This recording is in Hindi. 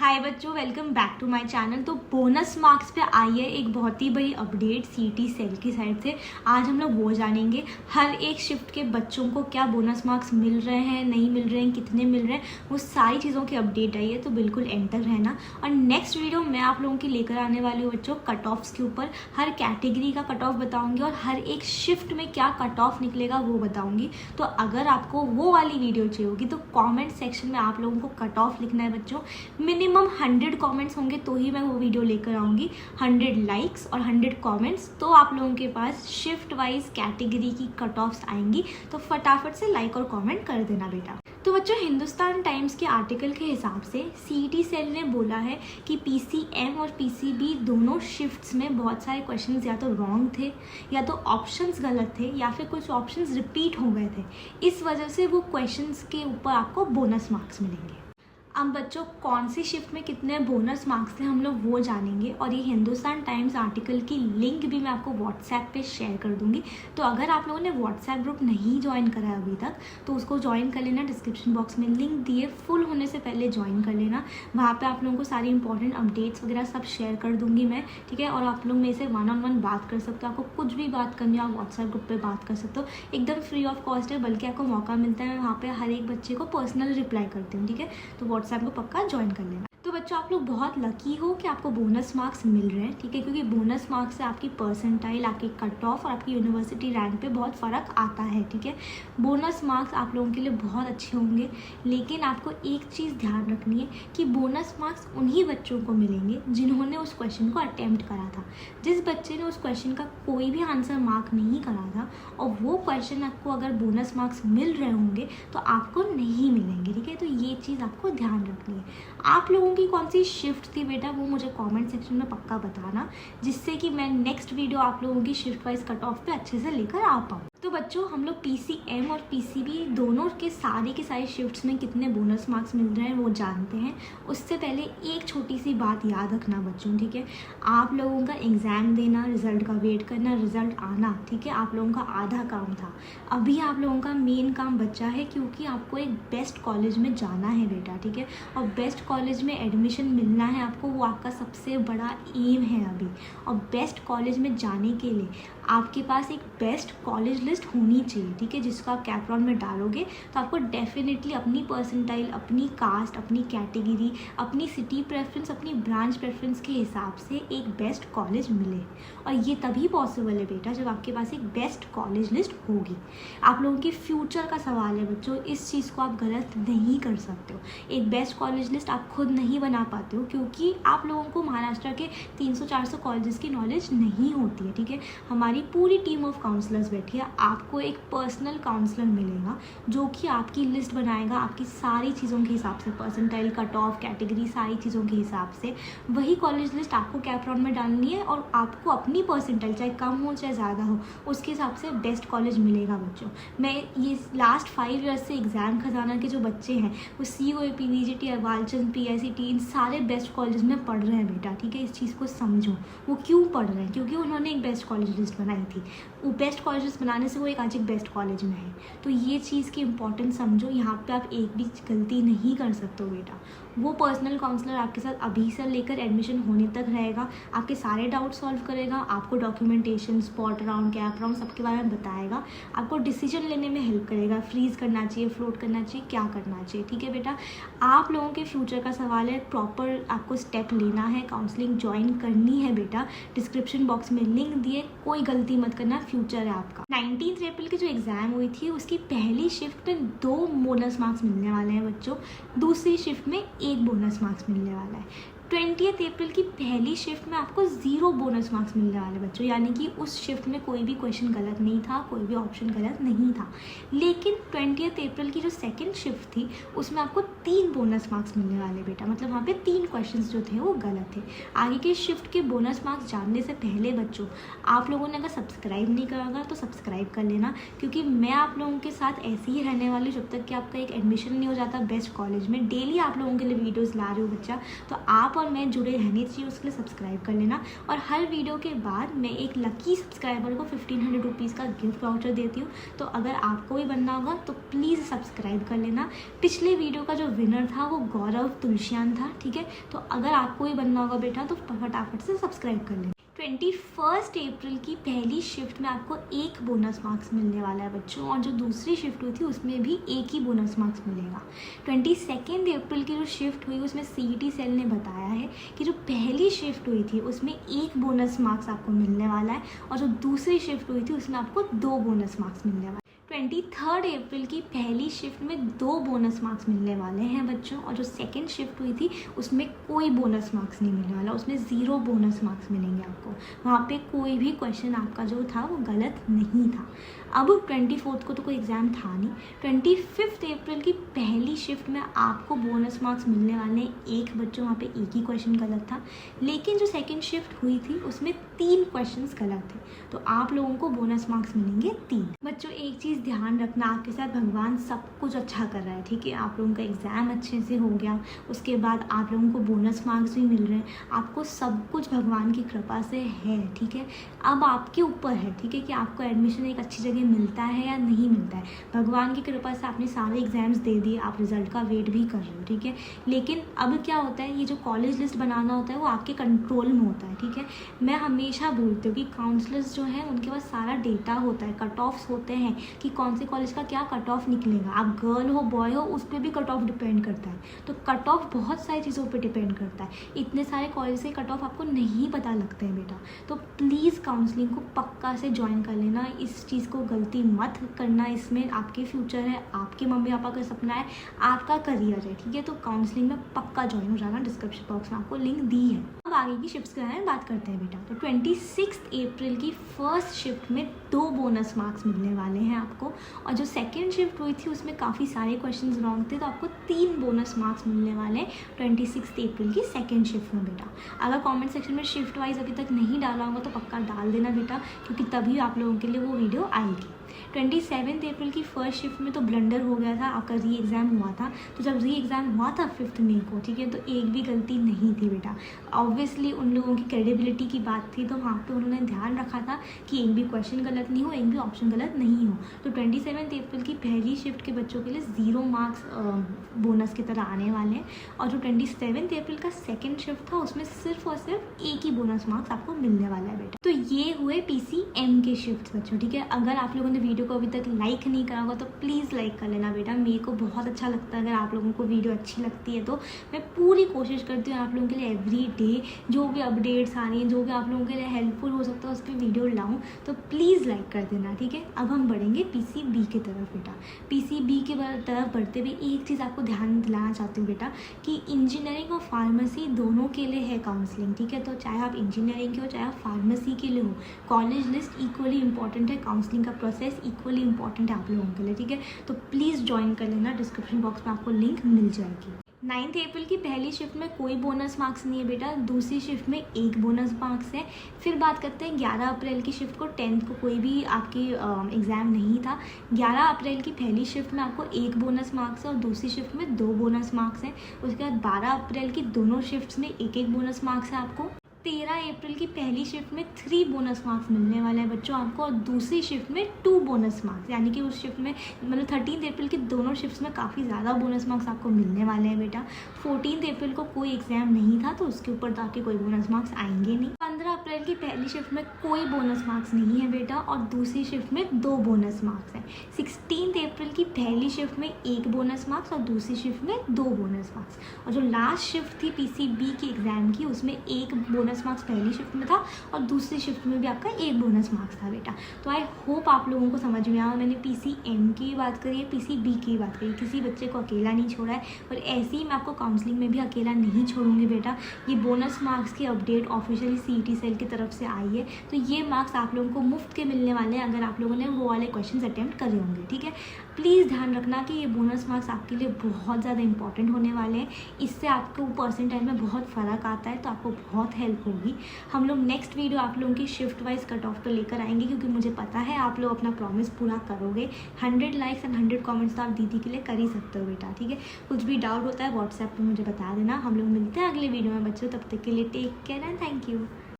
हाय बच्चों, welcome back to my channel. तो बोनस मार्क्स पे आई है एक बहुत ही बड़ी अपडेट सीटी सेल की साइड से। आज हम लोग वो जानेंगे हर एक शिफ्ट के बच्चों को क्या बोनस मार्क्स मिल रहे हैं, नहीं मिल रहे हैं, कितने मिल रहे हैं, वो सारी चीज़ों की अपडेट आई है। तो बिल्कुल एंड तक रहना। और नेक्स्ट वीडियो मैं आप लोगों की लेकर आने वाली हूँ बच्चों कट ऑफ्स के ऊपर। हर कैटेगरी का कट ऑफ बताऊँगी और हर एक शिफ्ट में क्या कट ऑफ निकलेगा वो बताऊँगी। तो अगर आपको वो वाली वीडियो चाहिए होगी तो कॉमेंट सेक्शन में आप लोगों को कट ऑफ लिखना है बच्चों। मिनिमम 100 कमेंट्स होंगे तो ही मैं वो वीडियो लेकर आऊँगी। 100 लाइक्स और 100 कमेंट्स तो आप लोगों के पास शिफ्ट वाइज कैटेगरी की कट ऑफ्स आएंगी। तो फटाफट से लाइक और कमेंट कर देना बेटा। तो बच्चों, हिंदुस्तान टाइम्स के आर्टिकल के हिसाब से सीईटी सेल ने बोला है कि पीसीएम और पीसीबी दोनों शिफ्ट्स में बहुत सारे क्वेश्चंस या तो रॉन्ग थे, या तो ऑप्शंस गलत थे, या फिर कुछ ऑप्शंस रिपीट हो गए थे। इस वजह से वो क्वेश्चंस के ऊपर आपको बोनस मार्क्स मिलेंगे। अब बच्चों, कौन सी शिफ्ट में कितने बोनस मार्क्स थे हम लोग वो जानेंगे। और ये हिंदुस्तान टाइम्स आर्टिकल की लिंक भी मैं आपको व्हाट्सएप पे शेयर कर दूंगी। तो अगर आप लोगों ने व्हाट्सएप ग्रुप नहीं ज्वाइन करा है अभी तक तो उसको ज्वाइन कर लेना। डिस्क्रिप्शन बॉक्स में लिंक दिए, फुल होने से पहले ज्वाइन कर लेना। वहाँ पर आप लोगों को सारी इंपॉर्टेंट अपडेट्स वगैरह सब शेयर कर दूँगी मैं, ठीक है। और आप लोग मेरे से 1-on-1 बात कर सकते हो। आपको कुछ भी बात करनी हो आप व्हाट्सएप ग्रुप पर बात कर सकते हो। एकदम फ्री ऑफ कॉस्ट है, बल्कि आपको मौका मिलता है। मैं वहाँ पर हर एक बच्चे को पर्सनल रिप्लाई करती हूँ, ठीक है। तो व्हाट्सएप को पक्का ज्वाइन कर लेना। तो बच्चों, आप लोग बहुत लकी हो कि आपको बोनस मार्क्स मिल रहे हैं, ठीक है। क्योंकि बोनस मार्क्स से आपकी परसेंटाइल, आपकी कट ऑफ और आपकी यूनिवर्सिटी रैंक पे बहुत फ़र्क आता है, ठीक है। बोनस मार्क्स आप लोगों के लिए बहुत अच्छे होंगे, लेकिन आपको एक चीज़ ध्यान रखनी है कि बोनस मार्क्स उन्हीं बच्चों को मिलेंगे जिन्होंने उस क्वेश्चन को अटेम्प्ट करा था। जिस बच्चे ने उस क्वेश्चन का कोई भी आंसर मार्क नहीं करा था और वो क्वेश्चन आपको अगर बोनस मार्क्स मिल रहे होंगे तो आपको नहीं मिलेंगे, ठीक है। तो ये चीज़ आपको ध्यान रखनी है। आप लोगों की कौन सी शिफ्ट थी बेटा वो मुझे कमेंट सेक्शन में पक्का बताना, जिससे कि मैं नेक्स्ट वीडियो आप लोगों की शिफ्ट वाइज कट ऑफ पे अच्छे से लेकर आ पाऊँ। तो बच्चों, हम लोग पीसीएम और पीसीबी दोनों के सारे शिफ्ट्स में कितने बोनस मार्क्स मिल रहे हैं वो जानते हैं। उससे पहले एक छोटी सी बात याद रखना बच्चों, ठीक है। आप लोगों का एग्ज़ाम देना, रिजल्ट का वेट करना, रिजल्ट आना, ठीक है, आप लोगों का आधा काम था। अभी आप लोगों का मेन काम बचा है, क्योंकि आपको एक बेस्ट कॉलेज में जाना है बेटा, ठीक है। और बेस्ट कॉलेज में एडमिशन मिलना है आपको, वो आपका सबसे बड़ा एम है अभी। और बेस्ट कॉलेज में जाने के लिए आपके पास एक बेस्ट कॉलेज लिस्ट होनी चाहिए, ठीक है, जिसको आप कैपरॉन में डालोगे तो आपको डेफिनेटली अपनी परसेंटाइल, अपनी कास्ट, अपनी कैटेगरी, अपनी सिटी प्रेफरेंस, अपनी ब्रांच प्रेफरेंस के हिसाब से एक बेस्ट कॉलेज मिले। और ये तभी पॉसिबल है बेटा जब आपके पास एक बेस्ट कॉलेज लिस्ट होगी। आप लोगों के फ्यूचर का सवाल है बच्चों, इस चीज़ को आप गलत नहीं कर सकते हो। एक बेस्ट कॉलेज लिस्ट आप खुद नहीं बना पाते हो, क्योंकि आप लोगों को महाराष्ट्र के 300-400 कॉलेजेस की नॉलेज नहीं होती है, ठीक है। हमारी पूरी टीम ऑफ काउंसलर्स बैठी है। आपको एक पर्सनल काउंसलर मिलेगा जो कि आपकी लिस्ट बनाएगा, आपकी सारी चीज़ों के हिसाब से, परसेंटाइल, कट ऑफ, कैटेगरी, सारी चीज़ों के हिसाब से। वही कॉलेज लिस्ट आपको कैपरॉन में डालनी है और आपको अपनी परसेंटाइल चाहे कम हो चाहे ज़्यादा हो उसके हिसाब से बेस्ट कॉलेज मिलेगा बच्चों। मैं ये लास्ट 5 ईयर्स से एग्ज़ाम खजाना के जो बच्चे हैं वो COAP, VGT, वालचंद, PICT, इन सारे बेस्ट कॉलेज में पढ़ रहे हैं बेटा, ठीक है। इस चीज़ को समझो, वो क्यों पढ़ रहे हैं, क्योंकि उन्होंने एक बेस्ट कॉलेज लिस्ट बनाई थी। वो बेस्ट कॉलेजेस बनाने से वो एक आज एक बेस्ट कॉलेज में है। तो ये चीज़ की इंपॉर्टेंस समझो। यहाँ पे आप एक भी गलती नहीं कर सकते हो बेटा। वो पर्सनल काउंसलर आपके साथ अभी से लेकर एडमिशन होने तक रहेगा, आपके सारे डाउट सॉल्व करेगा, आपको documentation, spot round, cap round सबके बारे में बताएगा, आपको डिसीजन लेने में हेल्प करेगा, फ्रीज करना चाहिए, फ्लोट करना चाहिए, क्या करना चाहिए, ठीक है बेटा। आप लोगों के फ्यूचर का सवाल है, प्रॉपर आपको स्टेप लेना है, काउंसलिंग ज्वाइन करनी है बेटा। डिस्क्रिप्शन बॉक्स में लिंक दिए, कोई गलती मत करना, फ्यूचर है आपका। 19 अप्रैल की जो एग्ज़ाम हुई थी उसकी पहली शिफ्ट में 2 बोनस मार्क्स मिलने वाले हैं बच्चों, दूसरी शिफ्ट में 1 बोनस मार्क्स मिलने वाला है। 20 अप्रैल की पहली शिफ्ट में आपको 0 बोनस मार्क्स मिलने वाले बच्चों, यानी कि उस शिफ्ट में कोई भी क्वेश्चन गलत नहीं था, कोई भी ऑप्शन गलत नहीं था। लेकिन 20 अप्रैल की जो सेकंड शिफ्ट थी उसमें आपको 3 बोनस मार्क्स मिलने वाले बेटा, मतलब वहाँ पे 3 क्वेश्चंस जो थे वो गलत थे। आगे के शिफ्ट के बोनस मार्क्स जानने से पहले बच्चों, आप लोगों ने अगर सब्सक्राइब नहीं करा होगा तो सब्सक्राइब कर लेना, क्योंकि मैं आप लोगों के साथ ऐसे ही रहने वाली जब तक कि आपका एक एडमिशन नहीं हो जाता बेस्ट कॉलेज में। डेली आप लोगों के लिए वीडियोज़ ला रही हूँ बच्चा। तो आप और और मैं जुड़े रहने चाहिए, उसके लिए सब्सक्राइब कर लेना। और हर वीडियो के बाद मैं एक लकी सब्सक्राइबर को 1500 रुपीज़ का गिफ्ट वाउचर देती हूँ। तो अगर आपको भी बनना होगा तो प्लीज़ सब्सक्राइब कर लेना। पिछले वीडियो का जो विनर था वो गौरव तुलसियान था, ठीक है। तो अगर आपको भी बनना होगा बेटा तो फटाफट से सब्सक्राइब कर लेना। 21 अप्रैल की पहली शिफ्ट में आपको एक बोनस मार्क्स मिलने वाला है बच्चों, और जो दूसरी शिफ्ट हुई थी उसमें भी एक ही बोनस मार्क्स मिलेगा। 22 अप्रैल की जो शिफ्ट हुई उसमें CET सेल ने बताया है कि जो पहली शिफ्ट हुई थी उसमें एक बोनस मार्क्स आपको मिलने वाला है, और जो दूसरी शिफ्ट हुई थी उसमें आपको 2 बोनस मार्क्स मिलने वाले। 23 अप्रैल की पहली शिफ्ट में 2 बोनस मार्क्स मिलने वाले हैं बच्चों, और जो सेकंड शिफ्ट हुई थी उसमें कोई बोनस मार्क्स नहीं मिलने वाला, उसमें 0 बोनस मार्क्स मिलेंगे आपको। वहाँ पे कोई भी क्वेश्चन आपका जो था वो गलत नहीं था। अब 24 को तो कोई एग्ज़ाम था नहीं। 25 अप्रैल की पहली शिफ्ट में आपको बोनस मार्क्स मिलने वाले हैं एक बच्चों, वहाँ पे एक ही क्वेश्चन गलत था। लेकिन जो सेकंड शिफ्ट हुई थी उसमें 3 क्वेश्चंस गलत थे, तो आप लोगों को बोनस मार्क्स मिलेंगे 3। बच्चों एक चीज़ ध्यान रखना, आपके साथ भगवान सब कुछ अच्छा कर रहा है, ठीक है। आप लोगों का एग्ज़ाम अच्छे से हो गया, उसके बाद आप लोगों को बोनस मार्क्स भी मिल रहे हैं, आपको सब कुछ भगवान की कृपा से है, ठीक है। अब आपके ऊपर है, ठीक है, कि आपको एडमिशन एक अच्छी जगह मिलता है या नहीं मिलता है। भगवान की कृपा से आपने सारे एग्ज़ाम्स दे दिए, आप रिज़ल्ट का वेट भी कर रहे हो, ठीक है। लेकिन अब क्या होता है, ये जो कॉलेज लिस्ट बनाना होता है वो आपके कंट्रोल में होता है, ठीक है। मैं हमेशा बोलती हूँ कि काउंसलर्स जो हैं उनके पास सारा डेटा होता है, कट ऑफ्स होते हैं कि कौन से कॉलेज का क्या कट ऑफ निकलेगा। आप गर्ल हो बॉय हो उस पर भी कट ऑफ डिपेंड करता है, तो कट ऑफ बहुत सारी चीज़ों पर डिपेंड करता है। इतने सारे कॉलेज के कट ऑफ आपको नहीं पता लगते हैं बेटा, तो प्लीज़ काउंसलिंग को पक्का से ज्वाइन कर लेना। इस चीज़ को गलती मत करना, इसमें आपके फ्यूचर है, आपके मम्मी पापा का सपना है, आपका करियर है, ठीक है। तो काउंसलिंग में पक्का ज्वाइन हो जाना, डिस्क्रिप्शन बॉक्स में आपको लिंक दी है। अब आगे की शिफ्ट्स के बारे में बात करते हैं बेटा। तो 26 अप्रैल की फर्स्ट शिफ्ट में 2 बोनस मार्क्स मिलने वाले हैं आपको, और जो सेकेंड शिफ्ट हुई थी उसमें काफ़ी सारे क्वेश्चन रॉन्ग थे, तो आपको 3 बोनस मार्क्स मिलने वाले हैं 26 अप्रैल की सेकेंड शिफ्ट में बेटा। अगर कमेंट सेक्शन में शिफ्ट वाइज अभी तक नहीं डाला होगा तो पक्का डाल देना बेटा, क्योंकि तभी आप लोगों के लिए वो वीडियो आएगी। 27 अप्रैल की फर्स्ट शिफ्ट में तो ब्लंडर हो गया था, आपका री एग्ज़ाम हुआ था। तो जब री एग्ज़ाम हुआ था 5 मई को, ठीक है, तो एक भी गलती नहीं थी बेटा। ऑब्वियसली उन लोगों की क्रेडिबिलिटी की बात थी, तो वहाँ पे उन्होंने ध्यान रखा था कि एक भी क्वेश्चन गलत नहीं हो, एक भी ऑप्शन गलत नहीं हो। तो 27 अप्रैल की पहली शिफ्ट के बच्चों के लिए 0 मार्क्स बोनस की तरह आने वाले हैं, और जो 27 अप्रैल का सेकेंड शिफ्ट था उसमें सिर्फ और सिर्फ एक ही बोनस मार्क्स आपको मिलने वाला है बेटा। तो ये हुए PCM के शिफ्ट बच्चों, ठीक है। अगर आप लोगों ने वीडियो को अभी तक लाइक नहीं करा होगा तो प्लीज़ लाइक कर लेना बेटा, मेरे को बहुत अच्छा लगता है अगर आप लोगों को वीडियो अच्छी लगती है। तो मैं पूरी कोशिश करती हूँ आप लोगों के लिए एवरी डे जो भी अपडेट्स आ रही हैं, जो भी आप लोगों के लिए हेल्पफुल हो सकता है उस पर वीडियो लाऊँ, तो प्लीज़ लाइक कर देना, ठीक है। अब हम बढ़ेंगे PCB की तरफ बेटा। PCB की तरफ बढ़ते हुए एक चीज़ आपको ध्यान दिलाना चाहती हूँ बेटा कि इंजीनियरिंग और फार्मेसी दोनों के लिए है काउंसलिंग, ठीक है। तो चाहे आप इंजीनियरिंग के हो चाहे आप फार्मेसी के लिए हो, कॉलेज लिस्ट इक्वली इंपॉर्टेंट है, काउंसलिंग का प्रोसेस इक्वली इंपॉर्टेंट है आप लोगों के लिए, ठीक है। तो प्लीज़ ज्वाइन कर लेना, डिस्क्रिप्शन बॉक्स में आपको लिंक मिल जाएगी। 9 अप्रैल की पहली शिफ्ट में कोई बोनस मार्क्स नहीं है बेटा, दूसरी शिफ्ट में 1 बोनस मार्क्स है। फिर बात करते हैं 11 अप्रैल की शिफ्ट को, 10th को कोई भी आपकी एग्ज़ाम नहीं था। 11 अप्रैल की पहली शिफ्ट में आपको 1 बोनस मार्क्स है और दूसरी शिफ्ट में 2 बोनस मार्क्स हैं। उसके बाद 12 अप्रैल की दोनों शिफ्ट्स में 1-1 बोनस मार्क्स है आपको। 13 अप्रैल की पहली शिफ्ट में 3 बोनस मार्क्स मिलने वाले हैं बच्चों आपको, और दूसरी शिफ्ट में 2 बोनस मार्क्स, यानी कि उस शिफ्ट में मतलब 13 अप्रैल की दोनों शिफ्ट्स में काफ़ी ज़्यादा बोनस मार्क्स आपको मिलने वाले हैं बेटा। 14 अप्रैल को कोई एग्ज़ाम नहीं था तो उसके ऊपर तो आपके कोई बोनस मार्क्स आएंगे नहीं। 15 अप्रैल की पहली शिफ्ट में कोई बोनस मार्क्स नहीं है बेटा, और दूसरी शिफ्ट में 2 बोनस मार्क्स हैं। 16 अप्रैल की पहली शिफ्ट में 1 बोनस मार्क्स और दूसरी शिफ्ट में 2 बोनस मार्क्स, और जो लास्ट शिफ्ट थी PCB की एग्ज़ाम की उसमें 1 बोनस मार्क्स पहली शिफ्ट में था और दूसरी शिफ्ट में भी आपका 1 बोनस मार्क्स था बेटा। तो आई होप आप लोगों को समझ में आया। मैंने PCM की बात करी है, PCB की बात करी, किसी बच्चे को अकेला नहीं छोड़ा है, और ऐसे ही मैं आपको काउंसलिंग में भी अकेला नहीं छोड़ूंगी बेटा। ये बोनस मार्क्स की अपडेट ऑफिशियली सीटी सेल की तरफ से आई है। तो ये मार्क्स आप लोगों को मुफ्त के मिलने वाले हैं अगर आप लोगों ने वो वाले क्वेश्चन अटैम्प्ट करे होंगे, ठीक है। प्लीज़ ध्यान रखना कि ये बोनस मार्क्स आपके लिए बहुत ज़्यादा इंपॉर्टेंट होने वाले हैं। इससे आपको परसेंटाइल में बहुत फ़र्क आता है, तो आपको बहुत हेल्प होगी। हम लोग नेक्स्ट वीडियो आप लोगों की शिफ्ट वाइज कट ऑफ पे लेकर आएंगे, क्योंकि मुझे पता है आप लोग अपना प्रॉमिस पूरा करोगे। 100 लाइक्स एंड 100 कमेंट्स तो आप दीदी के लिए कर ही सकते हो बेटा, ठीक है। कुछ भी डाउट होता है व्हाट्सएप पे मुझे बता देना। हम लोग मिलते हैं अगले वीडियो में बच्चों, तब तक के लिए take care and thank you.